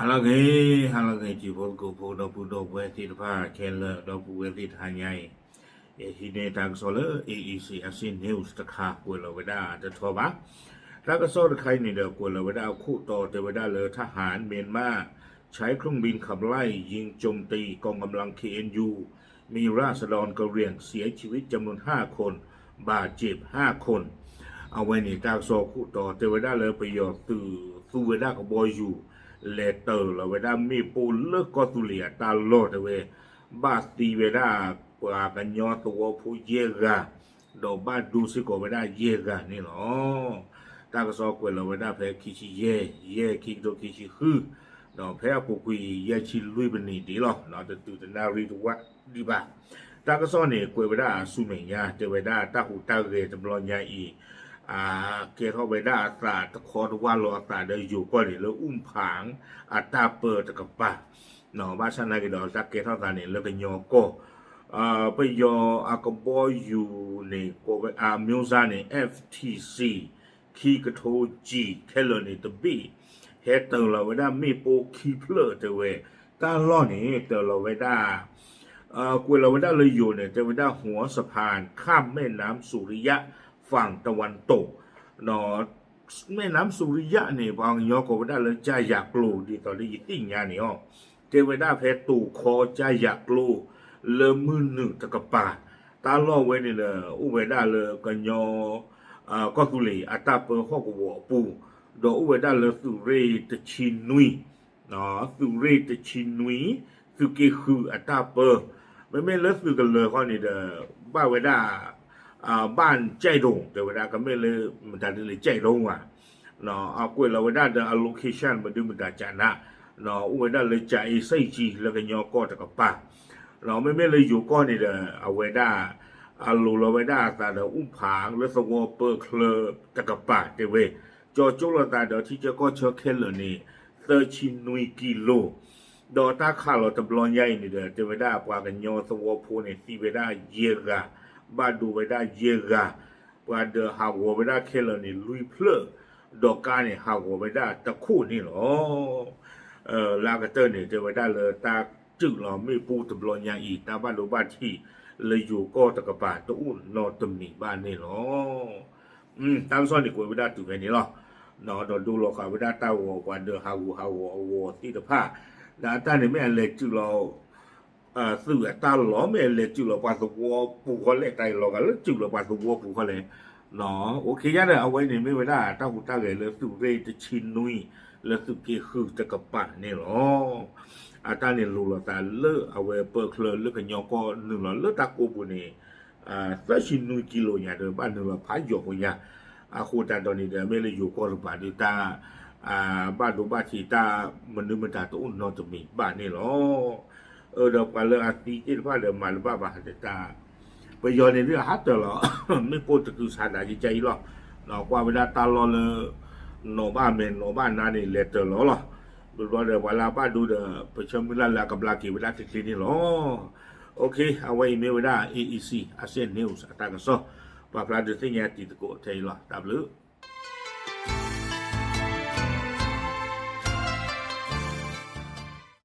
halage jibol go po do pu do we ti pa kele do pu we ti tha nyai e hi ne ta so le AEC Asin News ตะคากวยลวดาจะทบะแล้วก็โซดใครนี่เด้อกวยลวดาคู่ต่อเทวดาเลยทหารเมียนมาใช้เครื่องบินขับไล่ยิงโจมตีกองกำลัง KNU มีราษฎรกะเหรี่ยงเสียชีวิตจำนวน5คนบาดเจ็บ5คนเอาไว้นี่ตาโซคู่ต่อเทวดาเลยประโยชน์ตื่อสู้เวดากับบอยอยู่เลเตอร์ละเวดามีปูเลิกก็ตุเลียตาโลดเวบาสตีเวดาปลากันยอตัวผู้เยกะดอกบ้านดูสิก็เวดาเยกะนี่หรอตากระสอบกวยละเวดาแพ้คิชิเย่คิกโดคิชิฮือดอกแพ้ปุกุยเย่ชิลุยบันนี่ดีหรอเนาะจะตื่นนารีตัวดีบ้าตากระสอบเนี่ยกวยเวดาสุเมียเจเวดาตาหูตาเรจำลองยาอีเกทเวดาอัตราตะคอตะวันโลอัตราเดอยู่ก็เลยแล้วอุ้มผางอัตราเปิดตะกับป่าเนาะบ้านฉันนายดอกตะเกทตาเนี่ยแล้วก็ยอก็ไปยออากบอยอยู่ในก็มิวซาเนี่ย FTC คีกระโทจีเทเลนี่ตะบีเฮตเตอร์เราเวดามีโปคีเพลเตเวตาล้อนี่เตอร์เราเวดากวยเราเวดาเลยอยู่เนี่ยเตเวดาหัวสะพานข้ามแม่น้ำสุริยะฝั่งตะวันตกเนาะแม่น้ำสุริยะนี่บางยอก็เวดาเลยใจอยากลูดีตอนนี้ติ่งยานี่อ๋อเทวดาเพตู่คอใจอยากลูเลมือหนึ่งตะกปาตาล่อไว้นี่เลยอุเวดาเลยกันยอก็ตุลีอัตาเปอร์ข้อกวัวปูดออุเวดาเลยสุเรตชินุยเนาะสุเรตชินุยสุเกคืออัตาเปอร์ไม่เลิกสุกันเลยข้อนี้เด้อบ้าเวดาบ้านใจดงแต่เวลาก็ไม่เลยมันจะเลยใจดงว่ะเนาะเอากวยเราเวลาเดอ allocation มาดูมันจะจานะเนาะเวลาเลยใจใส่จีแล้วก็ยอก็ตะกับป้าเราไม่เลยอยู่ก้อนนี่เดอเอาเวลาเอาลูเราเวลาแต่เดออุ้มผางแล้วสวอเปอร์เคลตะกับป้าเดเวจอจุลตาเดอที่จะก็เชื่อเคลนี่13กิโลดอตาข้าเราตะบลอนใหญ่นี่เดอเวลาปว่ากันยอสวอพูนี่ที่เวลาเยกะบ้านดูไปได้เยกะว่าเดอหาหัวไปได้เคลนี่ลุยเพลดอกกาเนี่ยหาหัวไปได้ตะคู่นี่หรอลากระเตอร์เนี่ยจะไปได้เลยตาจึงเราไม่ปูตะบลอนยาอีตาบ้านดูบ้านที่เลยอยู่ก็ตะกะป่าตะอุ่นนอนตำหนิบ้านนี่หรอตามซ้อนนี่กวยไปได้ตุกันนี่หรอนอดดูเราขาไปได้ตาหัวกว่าเดอหาหัวที่ตะผ้าแล้วตาเนี่ยไม่อะไรจึงเราสื่อตาหล่อไม่เลยจุลปัสสาวะปูเขาเล่ใจหลอกแล้วจุลปัสสาวะปูเขาเลยเนาะโอเคยันเอาไว้เนี่ยไม่ได้ตาหูตาเลยเลยสุเรจะชินนุยแล้วสุเกคือจะกระปันเนี่ยหรอตาเนี่ยรู้ละตาเลิกเอาไว้เปิดเคลื่อนเลิกกันยอก็หนึ่งหรอเลิกตาโกบุเนี่ยสักชินนุยกิโลเนี่ยเดินบ้านหนึ่งละพายหยกเนี่ยคู่ตาตอนนี้เดี๋ยวไม่เลยอยู่ก็หรือบ้านดีตาบ้านดูบ้านที่ตามันนึกมันตาตัวอุ่นนอนจะมีบ้านนี่หรอดอกกันเลยอาทิตย์ที่ว่าเดิมมาหรือว่าบาดตาไปย้อนในเรื่องฮัตเตอร์หรอไม่พูดจะคือสารใจใจหรอกหนอกว่าเวลาตาลอเลยหนอบ้านเมนหนอบ้านนั่นนี่เลเตอร์หรอหรอดูว่าเดี๋ยวเวลาบ้านดูเดี๋ยวไปชมเวลากับลากีเวลาที่นี่หรอโอเคเอาไว้เมื่อเวลา AEC Asian News ตากันซะว่าพลาดที่เนี่ยติดโกเทยหรอตามเลย